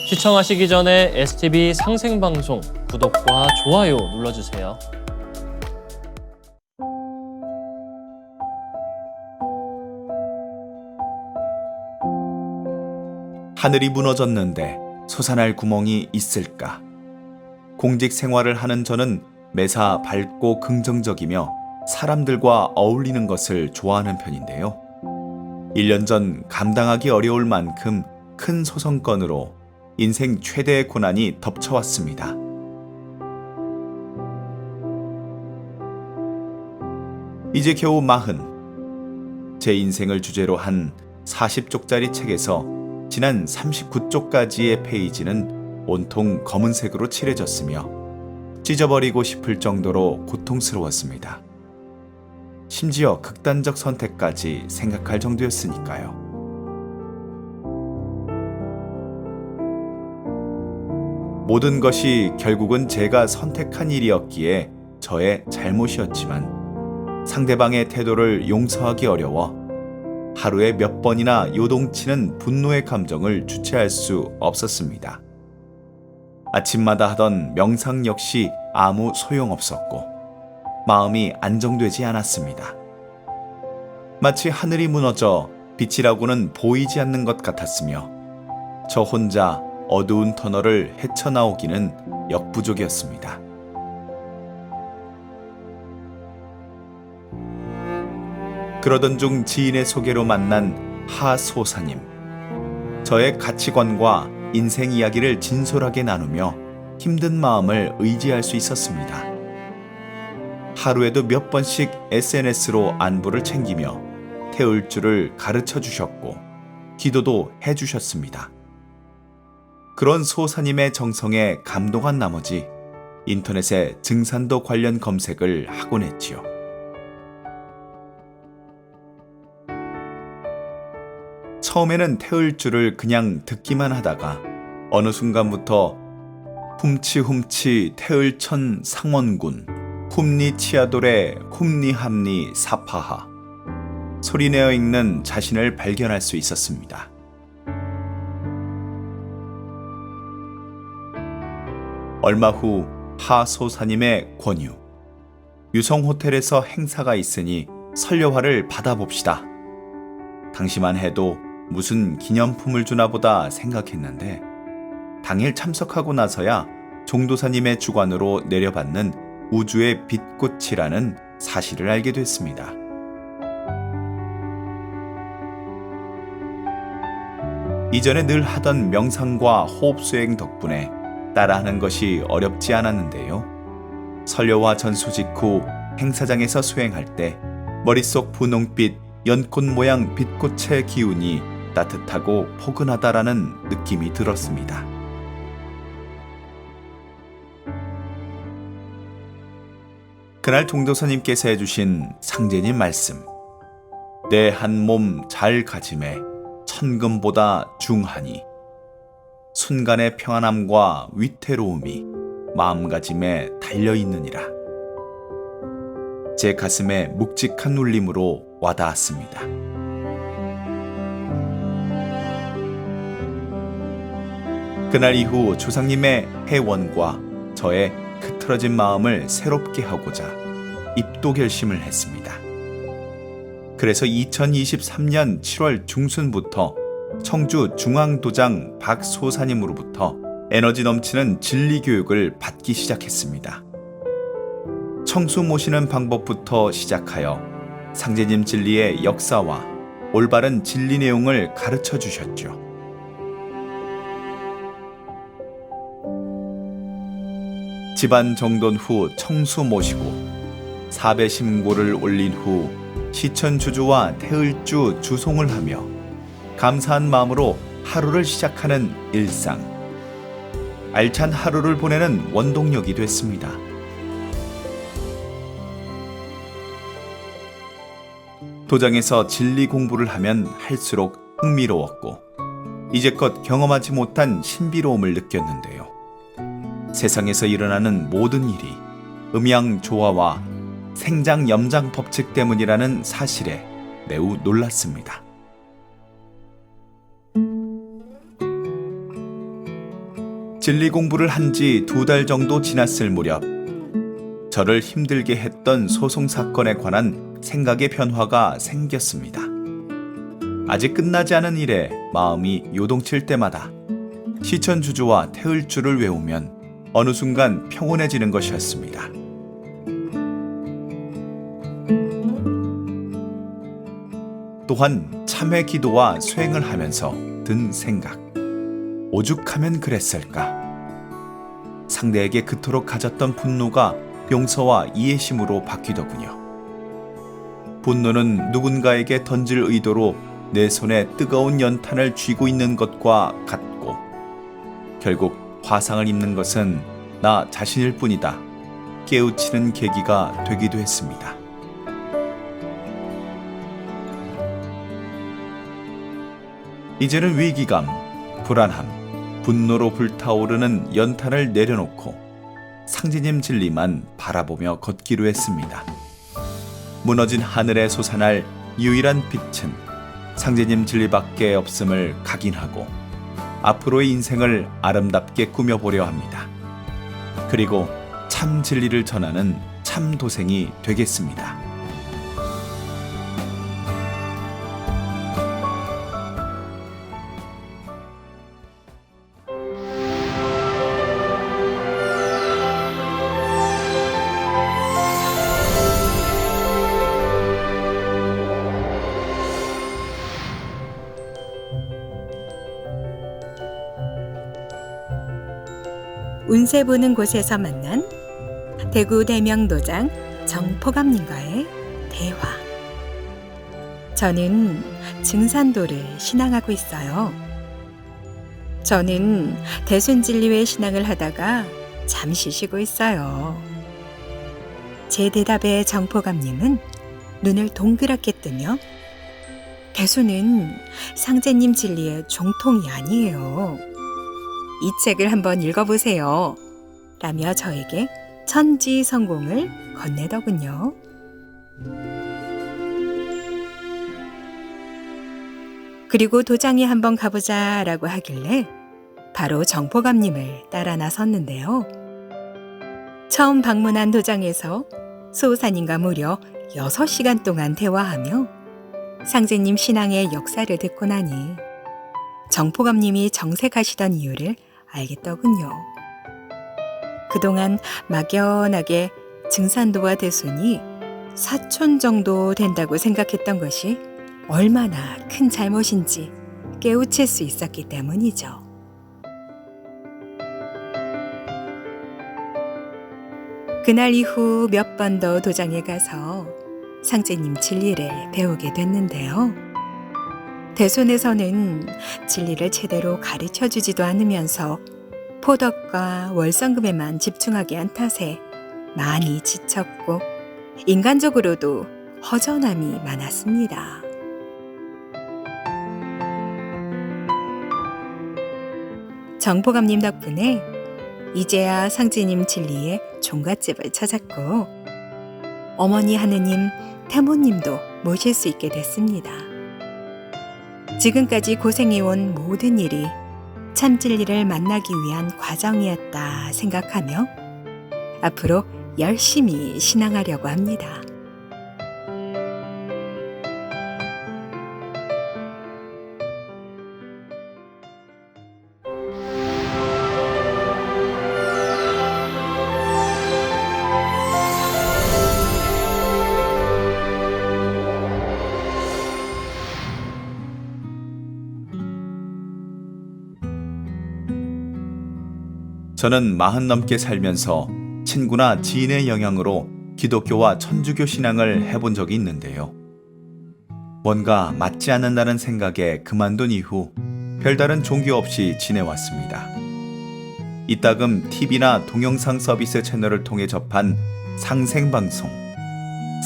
시청하시기 전에 STV 상생방송 구독과 좋아요 눌러주세요. 하늘이 무너졌는데 솟아날 구멍이 있을까? 공직 생활을 하는 저는 매사 밝고 긍정적이며 사람들과 어울리는 것을 좋아하는 편인데요. 1년 전 감당하기 어려울 만큼 큰 소송건으로 인생 최대의 고난이 덮쳐왔습니다. 이제 겨우 40. 제 인생을 주제로 한 40쪽짜리 책에서 지난 39쪽까지의 페이지는 온통 검은색으로 칠해졌으며 찢어버리고 싶을 정도로 고통스러웠습니다. 심지어 극단적 선택까지 생각할 정도였으니까요. 모든 것이 결국은 제가 선택한 일이었기에 저의 잘못이었지만 상대방의 태도를 용서하기 어려워 하루에 몇 번이나 요동치는 분노의 감정을 주체할 수 없었습니다. 아침마다 하던 명상 역시 아무 소용없었고 마음이 안정되지 않았습니다. 마치 하늘이 무너져 빛이라고는 보이지 않는 것 같았으며 저 혼자 어두운 터널을 헤쳐나오기는 역부족이었습니다. 그러던 중 지인의 소개로 만난 하소사님. 저의 가치관과 인생 이야기를 진솔하게 나누며 힘든 마음을 의지할 수 있었습니다. 하루에도 몇 번씩 SNS로 안부를 챙기며 태울 줄을 가르쳐 주셨고 기도도 해 주셨습니다. 그런 소사님의 정성에 감동한 나머지 인터넷에 증산도 관련 검색을 하곤 했지요. 처음에는 태울 줄을 그냥 듣기만 하다가 어느 순간부터 훔치훔치 태을천 상원군 훔니치아돌의 훔니함니 사파하 소리내어 읽는 자신을 발견할 수 있었습니다. 얼마 후 하소사님의 권유. 유성호텔에서 행사가 있으니 설려화를 받아봅시다. 당시만 해도 무슨 기념품을 주나 보다 생각했는데 당일 참석하고 나서야 종도사님의 주관으로 내려받는 우주의 빛꽃이라는 사실을 알게 됐습니다. 이전에 늘 하던 명상과 호흡 수행 덕분에 따라하는 것이 어렵지 않았는데요. 설려화 전수 직후 행사장에서 수행할 때 머릿속 분홍빛 연꽃 모양 빛꽃의 기운이 따뜻하고 포근하다라는 느낌이 들었습니다. 그날 종도사님께서 해주신 상제님 말씀. 내 한 몸 잘 가짐에 천금보다 중하니 순간의 평안함과 위태로움이 마음가짐에 달려있느니라. 제 가슴에 묵직한 울림으로 와닿았습니다. 그날 이후 조상님의 해원과 저의 흐트러진 마음을 새롭게 하고자 입도 결심을 했습니다. 그래서 2023년 7월 중순부터 청주 중앙도장 박소사님으로부터 에너지 넘치는 진리 교육을 받기 시작했습니다. 청수 모시는 방법부터 시작하여 상제님 진리의 역사와 올바른 진리 내용을 가르쳐 주셨죠. 집안 정돈 후 청수 모시고 사배심고를 올린 후 시천주주와 태을주 주송을 하며 감사한 마음으로 하루를 시작하는 일상. 알찬 하루를 보내는 원동력이 됐습니다. 도장에서 진리 공부를 하면 할수록 흥미로웠고 이제껏 경험하지 못한 신비로움을 느꼈는데요. 세상에서 일어나는 모든 일이 음양 조화와 생장 염장 법칙 때문이라는 사실에 매우 놀랐습니다. 진리 공부를 한 지 2달 정도 지났을 무렵 저를 힘들게 했던 소송 사건에 관한 생각의 변화가 생겼습니다. 아직 끝나지 않은 일에 마음이 요동칠 때마다 시천주주와 태을주를 외우면 어느 순간 평온해지는 것이었습니다. 또한 참회 기도와 수행을 하면서 든 생각. 오죽하면 그랬을까? 상대에게 그토록 가졌던 분노가 용서와 이해심으로 바뀌더군요. 분노는 누군가에게 던질 의도로 내 손에 뜨거운 연탄을 쥐고 있는 것과 같고, 결국 화상을 입는 것은 나 자신일 뿐이다 깨우치는 계기가 되기도 했습니다. 이제는 위기감, 불안함, 분노로 불타오르는 연탄을 내려놓고 상제님 진리만 바라보며 걷기로 했습니다. 무너진 하늘에 솟아날 유일한 빛은 상제님 진리밖에 없음을 각인하고 앞으로의 인생을 아름답게 꾸며보려 합니다. 그리고 참 진리를 전하는 참 도생이 되겠습니다. 운세 보는 곳에서 만난 대구 대명도장 정포감님과의 대화. 저는 증산도를 신앙하고 있어요. 저는 대순진리회 신앙을 하다가 잠시 쉬고 있어요. 제 대답에 정포감님은 눈을 동그랗게 뜨며 대순은 상제님 진리의 종통이 아니에요. 이 책을 한번 읽어보세요. 라며 저에게 천지성공을 건네더군요. 그리고 도장에 한번 가보자 라고 하길래 바로 정포감님을 따라 나섰는데요. 처음 방문한 도장에서 수호사님과 무려 6시간 동안 대화하며 상제님 신앙의 역사를 듣고 나니 정포감님이 정색하시던 이유를 알겠더군요. 그동안 막연하게 증산도와 대순이 사촌 정도 된다고 생각했던 것이 얼마나 큰 잘못인지 깨우칠 수 있었기 때문이죠. 그날 이후 몇 번 더 도장에 가서 상제님 진리를 배우게 됐는데요. 대손에서는 진리를 제대로 가르쳐주지도 않으면서 포덕과 월성금에만 집중하게 한 탓에 많이 지쳤고 인간적으로도 허전함이 많았습니다. 정포감님 덕분에 이제야 상제님 진리의 종갓집을 찾았고 어머니 하느님, 태모님도 모실 수 있게 됐습니다. 지금까지 고생해온 모든 일이 참 진리를 만나기 위한 과정이었다 생각하며 앞으로 열심히 신앙하려고 합니다. 저는 40 넘게 살면서 친구나 지인의 영향으로 기독교와 천주교 신앙을 해본 적이 있는데요. 뭔가 맞지 않는다는 생각에 그만둔 이후 별다른 종교 없이 지내왔습니다. 이따금 TV나 동영상 서비스 채널을 통해 접한 상생방송.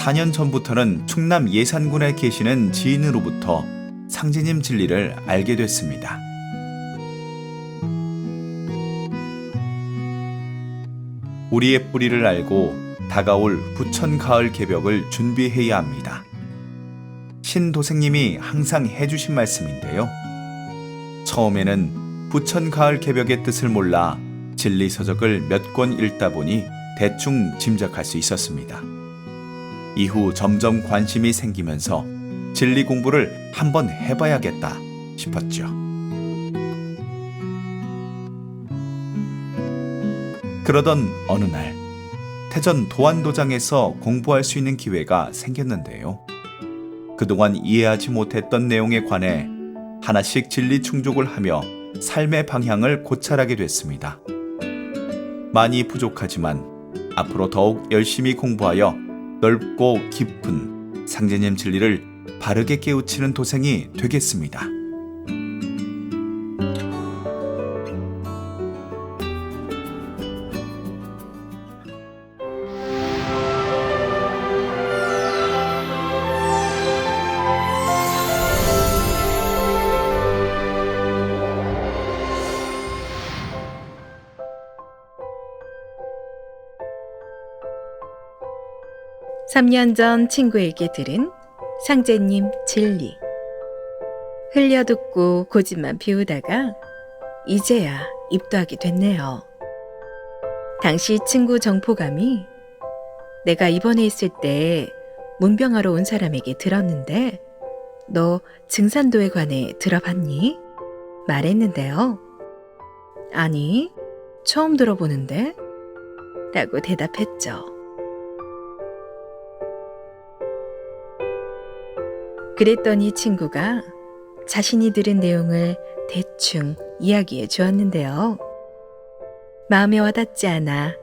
4년 전부터는 충남 예산군에 계시는 지인으로부터 상제님 진리를 알게 됐습니다. 우리의 뿌리를 알고 다가올 부천 가을 개벽을 준비해야 합니다. 신도생님이 항상 해주신 말씀인데요. 처음에는 부천 가을 개벽의 뜻을 몰라 진리서적을 몇 권 읽다 보니 대충 짐작할 수 있었습니다. 이후 점점 관심이 생기면서 진리 공부를 한번 해봐야겠다 싶었죠. 그러던 어느 날 태전 도안도장에서 공부할 수 있는 기회가 생겼는데요. 그동안 이해하지 못했던 내용에 관해 하나씩 진리 충족을 하며 삶의 방향을 고찰하게 됐습니다. 많이 부족하지만 앞으로 더욱 열심히 공부하여 넓고 깊은 상제님 진리를 바르게 깨우치는 도생이 되겠습니다. 삼 년 전 친구에게 들은 상제님 진리. 흘려듣고 고집만 피우다가 이제야 입도하게 됐네요. 당시 친구 정포감이 내가 입원해 있을 때 문병하러 온 사람에게 들었는데 너 증산도에 관해 들어봤니? 말했는데요. 아니, 처음 들어보는데? 라고 대답했죠. 그랬더니 친구가 자신이 들은 내용을 대충 이야기해 주었는데요. 마음에 와닿지 않아.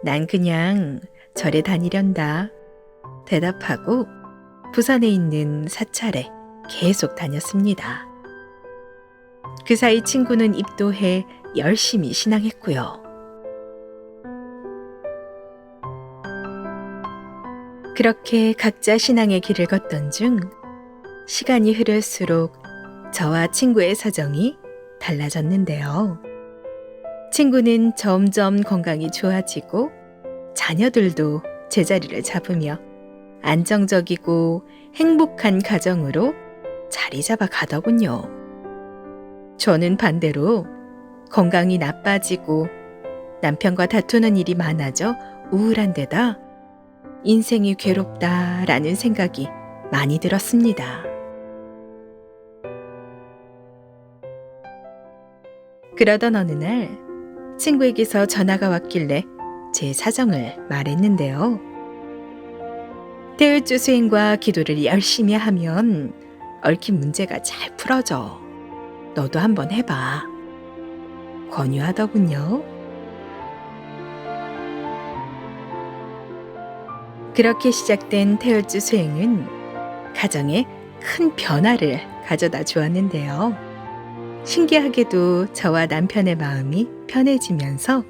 난 그냥 절에 다니련다. 대답하고 부산에 있는 사찰에 계속 다녔습니다. 그 사이 친구는 입도해 열심히 신앙했고요. 그렇게 각자 신앙의 길을 걷던 중 시간이 흐를수록 저와 친구의 사정이 달라졌는데요. 친구는 점점 건강이 좋아지고 자녀들도 제자리를 잡으며 안정적이고 행복한 가정으로 자리 잡아 가더군요. 저는 반대로 건강이 나빠지고 남편과 다투는 일이 많아져 우울한 데다 인생이 괴롭다라는 생각이 많이 들었습니다. 그러던 어느 날 친구에게서 전화가 왔길래 제 사정을 말했는데요. 태울주 수행과 기도를 열심히 하면 얽힌 문제가 잘 풀어져. 너도 한번 해봐. 권유하더군요. 그렇게 시작된 태울주 수행은 가정에 큰 변화를 가져다 주었는데요. 신기하게도 저와 남편의 마음이 편해지면서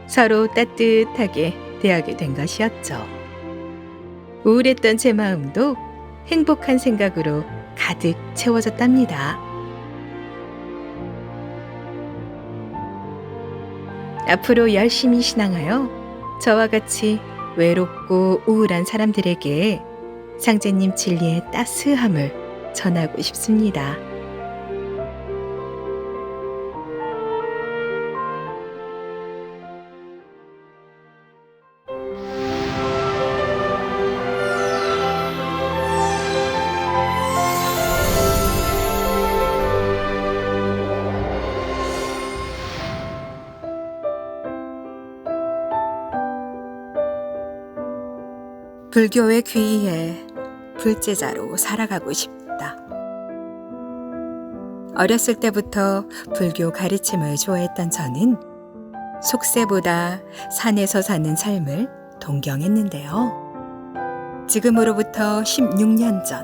서로 따뜻하게 대하게 된 것이었죠. 우울했던 제 마음도 행복한 생각으로 가득 채워졌답니다. 앞으로 열심히 신앙하여 저와 같이 외롭고 우울한 사람들에게 상제님 진리의 따스함을 전하고 싶습니다. 불교에 귀의해 불제자로 살아가고 싶다. 어렸을 때부터 불교 가르침을 좋아했던 저는 속세보다 산에서 사는 삶을 동경했는데요. 지금으로부터 16년 전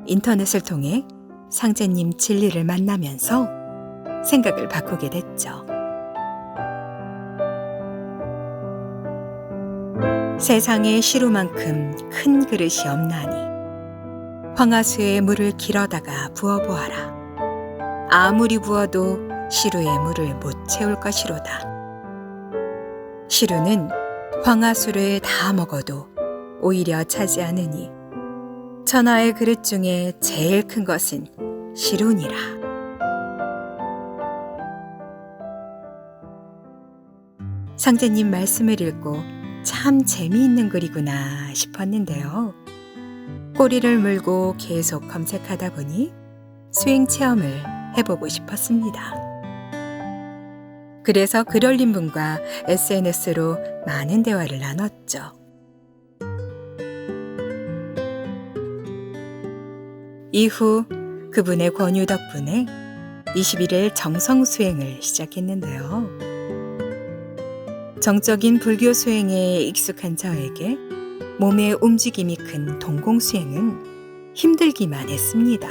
인터넷을 통해 상제님 진리를 만나면서 생각을 바꾸게 됐죠. 세상에 시루만큼 큰 그릇이 없나니 황하수에 물을 길어다가 부어보아라. 아무리 부어도 시루에 물을 못 채울 것이로다. 시루는 황하수를 다 먹어도 오히려 차지 않으니 천하의 그릇 중에 제일 큰 것은 시루니라. 상제님 말씀을 읽고 참 재미있는 글이구나 싶었는데요. 꼬리를 물고 계속 검색하다 보니 수행 체험을 해보고 싶었습니다. 그래서 글 올린 분과 SNS로 많은 대화를 나눴죠. 이후 그분의 권유 덕분에 21일 정성 수행을 시작했는데요. 정적인 불교 수행에 익숙한 저에게 몸의 움직임이 큰 동공 수행은 힘들기만 했습니다.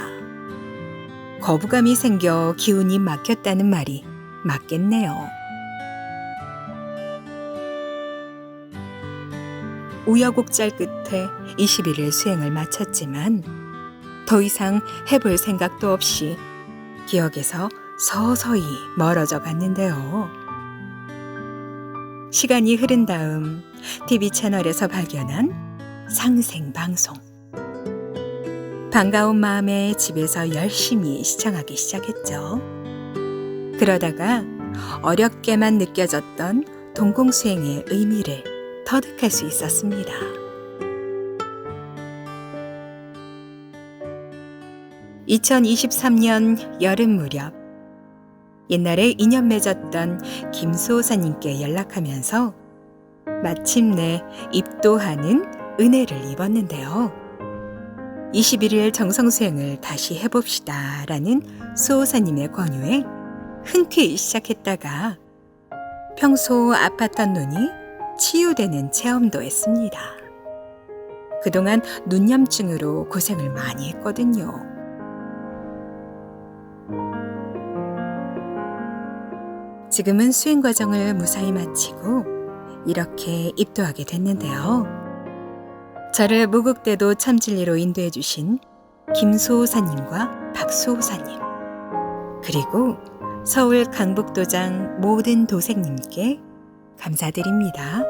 거부감이 생겨 기운이 막혔다는 말이 맞겠네요. 우여곡절 끝에 21일 수행을 마쳤지만 더 이상 해볼 생각도 없이 기억에서 서서히 멀어져 갔는데요. 시간이 흐른 다음 TV 채널에서 발견한 상생방송. 반가운 마음에 집에서 열심히 시청하기 시작했죠. 그러다가 어렵게만 느껴졌던 동공수행의 의미를 터득할 수 있었습니다. 2023년 여름 무렵 옛날에 인연 맺었던 김수호사님께 연락하면서 마침내 입도하는 은혜를 입었는데요. 21일 정성수행을 다시 해봅시다 라는 수호사님의 권유에 흔쾌히 시작했다가 평소 아팠던 눈이 치유되는 체험도 했습니다. 그동안 눈염증으로 고생을 많이 했거든요. 지금은 수행 과정을 무사히 마치고 이렇게 입도하게 됐는데요. 저를 무국대도 참진리로 인도해 주신 김수호사님과 박수호사님, 그리고 서울 강북도장 모든 도생님께 감사드립니다.